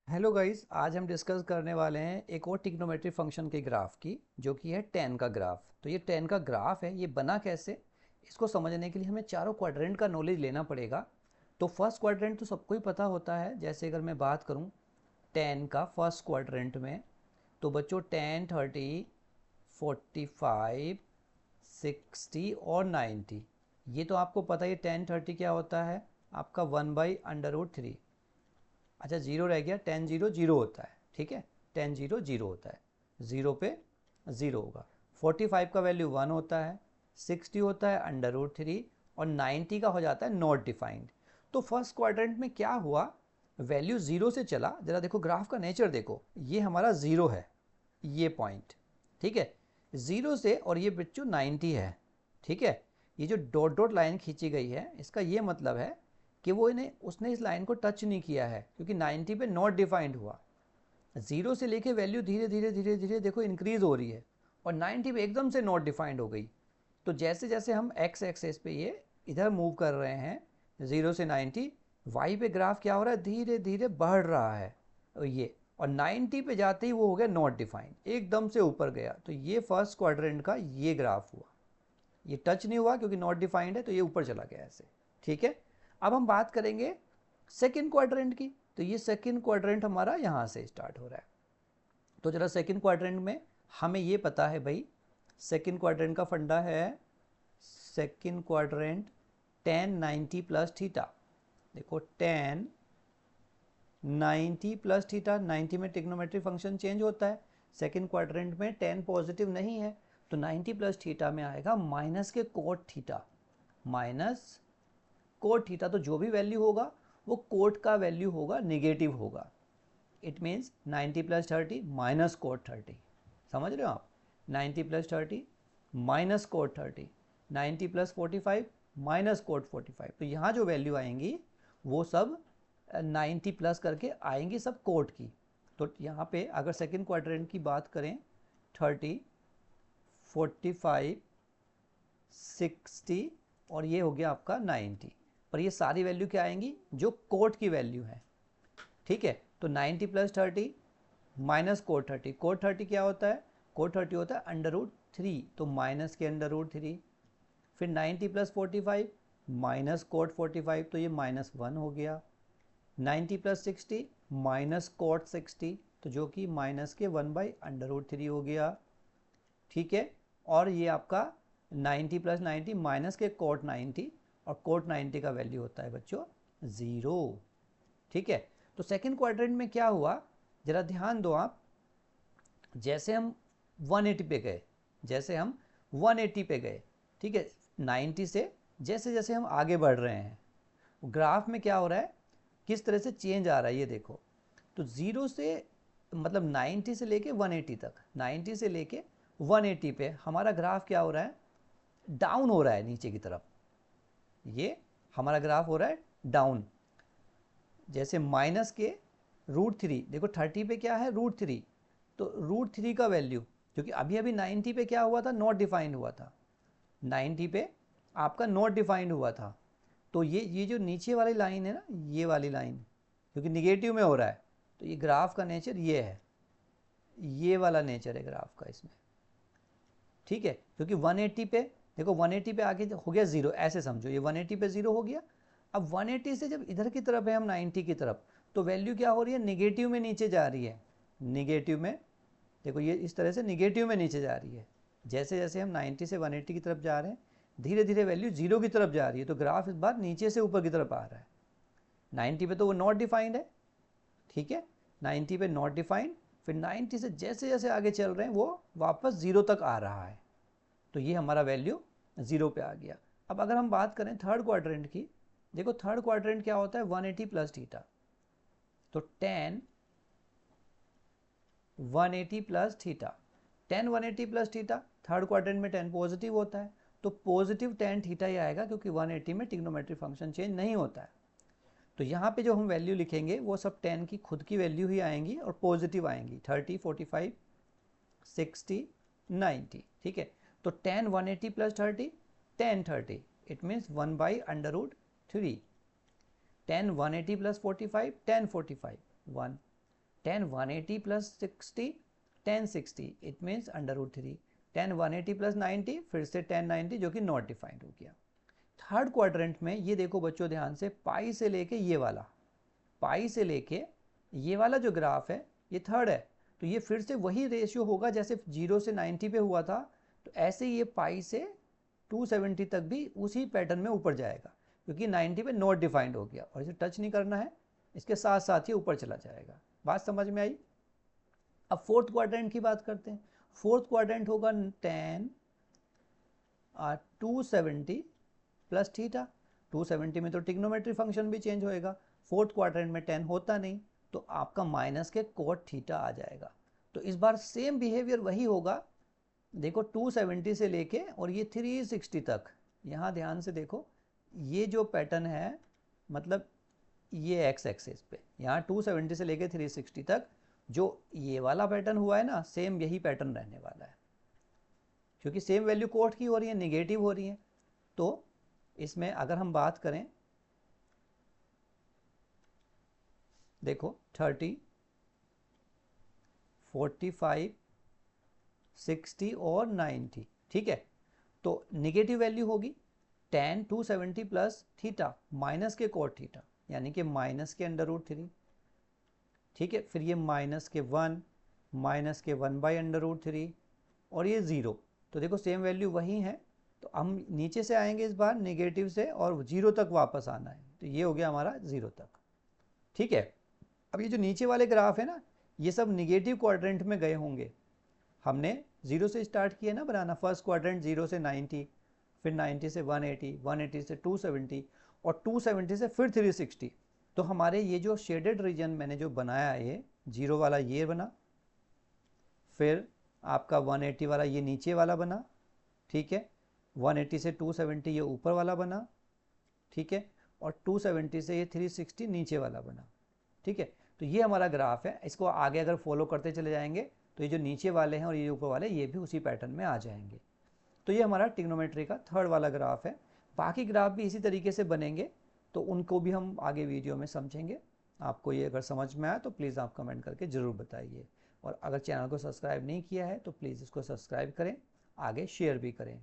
Hello guys, आज हम discuss करने वाले हैं एक और ट्रिग्नोमेट्री फंक्शन के ग्राफ की, जो कि है tan का ग्राफ। तो ये tan का ग्राफ है, ये बना कैसे, इसको समझने के लिए हमें चारों क्वाड्रेंट का नॉलेज लेना पड़ेगा। तो फर्स्ट क्वाड्रेंट तो सबको ही पता होता है। जैसे अगर मैं बात करूं tan का फर्स्ट क्वाड्रेंट में, तो बच्चों tan 30, 45, 60 और 90, ये तो आपको पता ही है। tan 30 क्या होता है आपका 1/√3। अच्छा, जीरो रह गया, टेन जीरो जीरो होता है, ठीक है, टेन जीरो जीरो होता है, जीरो पे जीरो होगा। 45 का वैल्यू 1 होता है, 60 होता है √3 और 90 का हो जाता है नॉट डिफाइंड। तो फर्स्ट क्वाड्रेंट में क्या हुआ, वैल्यू जीरो से चला। जरा देखो ग्राफ का नेचर देखो, ये हमारा जीरो है, ये पॉइंट, ठीक है, जीरो से, और ये बच्चों 90 है, ठीक है। ये जो डॉट डॉट लाइन खींची गई है, इसका ये मतलब है कि वो इन्हें उसने इस लाइन को टच नहीं किया है, क्योंकि 90 पे नॉट डिफाइंड हुआ। जीरो से लेके वैल्यू धीरे धीरे धीरे धीरे देखो इंक्रीज हो रही है, और 90 पे एकदम से नॉट डिफाइंड हो गई। तो जैसे जैसे हम एक्स एक्सेस पे ये इधर मूव कर रहे हैं, जीरो से 90, वाई पे ग्राफ क्या हो रहा है, धीरे धीरे बढ़ रहा है। और 90 पे जाते ही वो हो गया नॉट डिफाइंड, एकदम से ऊपर गया। तो ये फर्स्ट क्वाड्रेंट का ये ग्राफ हुआ। ये टच नहीं हुआ क्योंकि नॉट डिफाइंड है, तो ये ऊपर चला गया ऐसे, ठीक है। अब हम बात करेंगे सेकंड क्वाड्रेंट की। तो ये सेकंड क्वाड्रेंट हमारा यहाँ से स्टार्ट हो रहा है। तो जरा सेकंड क्वाड्रेंट में हमें ये पता है भाई, सेकंड क्वाड्रेंट का फंडा है, second quadrant tan 90 plus theta. देखो tan 90 प्लस थीटा, 90 में ट्रिग्नोमेट्री फंक्शन चेंज होता है, सेकंड क्वाड्रेंट में tan पॉजिटिव नहीं है, तो 90 प्लस थीटा में आएगा माइनस के cot theta, minus cot theta. तो जो भी वैल्यू होगा वो कोट का वैल्यू होगा, निगेटिव होगा। It means 90 plus 30 minus cot 30। समझ रहे हो आप, 90 plus 30 minus cot 30, 90 plus 45 minus cot 45। तो यहाँ जो वैल्यू आएंगी वो सब 90 प्लस करके आएंगी, सब कोट की। तो यहाँ पे अगर सेकेंड क्वाड्रेंट की बात करें, 30, 45, 60 और ये हो गया आपका 90, पर ये सारी वैल्यू क्या आएंगी, जो कोट की वैल्यू है, ठीक है। तो 90 प्लस 30 माइनस कोट 30, कोट 30 क्या होता है, कोट 30 होता है √3, तो माइनस के √3। फिर 90 प्लस 45 माइनस कोट 45, तो ये -1 हो गया। 90 प्लस 60 माइनस कोट 60, तो जो कि माइनस के 1/√3 हो गया, ठीक है। और ये आपका 90 प्लस 90 माइनस के कोट 90, और कोट 90 का वैल्यू होता है बच्चों 0, ठीक है। तो सेकंड क्वाड्रेंट में क्या हुआ, जरा ध्यान दो आप। जैसे हम 180 पे गए, जैसे हम 180 पे गए, ठीक है, 90 से जैसे जैसे हम आगे बढ़ रहे हैं, ग्राफ में क्या हो रहा है, किस तरह से चेंज आ रहा है ये देखो। तो जीरो से मतलब 90 से लेके 180 तक, 90 से लेके 180 पे हमारा ग्राफ क्या हो रहा है, डाउन हो रहा है नीचे की तरफ। ये हमारा ग्राफ हो रहा है डाउन। जैसे माइनस के √3, देखो 30 पे क्या है √3, तो √3 का वैल्यू, क्योंकि अभी अभी 90 पे क्या हुआ था, नॉट डिफाइंड हुआ था, 90 पे आपका नॉट डिफाइंड हुआ था। तो ये जो नीचे वाली लाइन है ना, ये वाली लाइन, क्योंकि निगेटिव में हो रहा है, तो ये ग्राफ का नेचर ये है, ये वाला नेचर है ग्राफ का इसमें, ठीक है। क्योंकि 180 पे देखो, 180 पे आगे हो गया जीरो, ऐसे समझो, ये 180 पे जीरो हो गया। अब 180 से जब इधर की तरफ है हम 90 की तरफ, तो वैल्यू क्या हो रही है, निगेटिव में नीचे जा रही है, निगेटिव में। देखो ये इस तरह से निगेटिव में नीचे जा रही है। जैसे जैसे हम 90 से 180 की तरफ जा रहे हैं, धीरे धीरे वैल्यू जीरो की तरफ जा रही है, तो ग्राफ इस बार नीचे से ऊपर की तरफ आ रहा है। 90 पे तो वो नॉट डिफाइंड है, ठीक है, 90 पे नॉट डिफाइंड। फिर 90 से जैसे जैसे आगे चल रहे हैं वो वापस जीरो तक आ रहा है, तो ये हमारा वैल्यू जीरो पे आ गया। अब अगर हम बात करें थर्ड क्वाड्रेंट की, देखो थर्ड क्वाड्रेंट क्या होता है, 180 प्लस थीटा। तो tan 180 plus theta, tan 180 plus theta, third quadrant में tan पॉजिटिव होता है, तो पॉजिटिव tan थीटा ही आएगा, क्योंकि 180 में ट्रिग्नोमेट्री फंक्शन चेंज नहीं होता है। तो यहाँ पे जो हम वैल्यू लिखेंगे वो सब tan की खुद की वैल्यू ही आएंगी और पॉजिटिव आएंगी, 30, 45, 60, 90, ठीक है। तो tan 180 plus 30, tan 30, it means 1/√3। tan 180 plus 45, tan 45, 1। tan 180 plus 60 tan 60 it means √3, tan 180 plus 90 फिर से tan 90 जो कि नॉट डिफाइंड हो गया। थर्ड क्वाड्रेंट में ये देखो बच्चों ध्यान से, पाई से लेके ये वाला, पाई से लेके ये वाला जो ग्राफ है ये थर्ड है, तो ये फिर से वही रेशियो होगा जैसे 0 से 90 पे हुआ था, तो ऐसे ये पाई से 270 तक भी उसी पैटर्न में ऊपर जाएगा, क्योंकि 90 पे नॉट डिफाइंड हो गया और इसे टच नहीं करना है, इसके साथ साथ ही ऊपर चला जाएगा। बात समझ में आई? अब फोर्थ क्वाड्रेंट की बात करते हैं। फोर्थ क्वाड्रेंट होगा tan 270 प्लस थीटा। 270 में तो ट्रिग्नोमेट्री फंक्शन भी चेंज होएगा, फोर्थ क्वाड्रेंट में tan होता नहीं, तो आपका माइनस के कोट थीटा आ जाएगा। तो इस बार सेम बिहेवियर वही होगा, देखो 270 से लेके और ये 360 तक, यहाँ ध्यान से देखो, ये जो पैटर्न है मतलब ये एक्स एक्सिस पे, यहाँ 270 से लेके 360 तक जो ये वाला पैटर्न हुआ है ना, सेम यही पैटर्न रहने वाला है, क्योंकि सेम वैल्यू कोट की हो रही है, निगेटिव हो रही है। तो इसमें अगर हम बात करें, देखो 30, 45, 60 और 90, ठीक है। तो निगेटिव वैल्यू होगी tan 270 प्लस थीटा माइनस के कोट थीटा, यानी कि माइनस के √3, ठीक है। फिर ये माइनस के 1, माइनस के 1/√3 और ये 0। तो देखो सेम वैल्यू वही है, तो हम नीचे से आएंगे इस बार निगेटिव से और 0 तक वापस आना है, तो ये हो गया हमारा 0 तक, ठीक है। अब ये जो नीचे वाले ग्राफ है ना, ये सब निगेटिव क्वाड्रेंट में गए होंगे। हमने 0 से स्टार्ट किया ना बनाना, फर्स्ट क्वाड्रेंट 0 से 90, फिर 90 से 180, 180 से 270 और 270 से फिर 360। तो हमारे ये जो शेडेड रीजन मैंने जो बनाया, ये 0 वाला ये बना, फिर आपका 180 वाला ये नीचे वाला बना, ठीक है। 180 से 270 ये ऊपर वाला बना, ठीक है। और 270 से ये 360 नीचे वाला बना, ठीक है। तो ये हमारा ग्राफ है, इसको आगे अगर फॉलो करते चले जाएंगे तो ये जो नीचे वाले हैं और ये ऊपर वाले, ये भी उसी पैटर्न में आ जाएंगे। तो ये हमारा ट्रिग्नोमेट्री का थर्ड वाला ग्राफ है। बाकी ग्राफ भी इसी तरीके से बनेंगे, तो उनको भी हम आगे वीडियो में समझेंगे। आपको ये अगर समझ में आया तो प्लीज़ आप कमेंट करके ज़रूर बताइए, और अगर चैनल को सब्सक्राइब नहीं किया है तो प्लीज़ इसको सब्सक्राइब करें, आगे शेयर भी करें।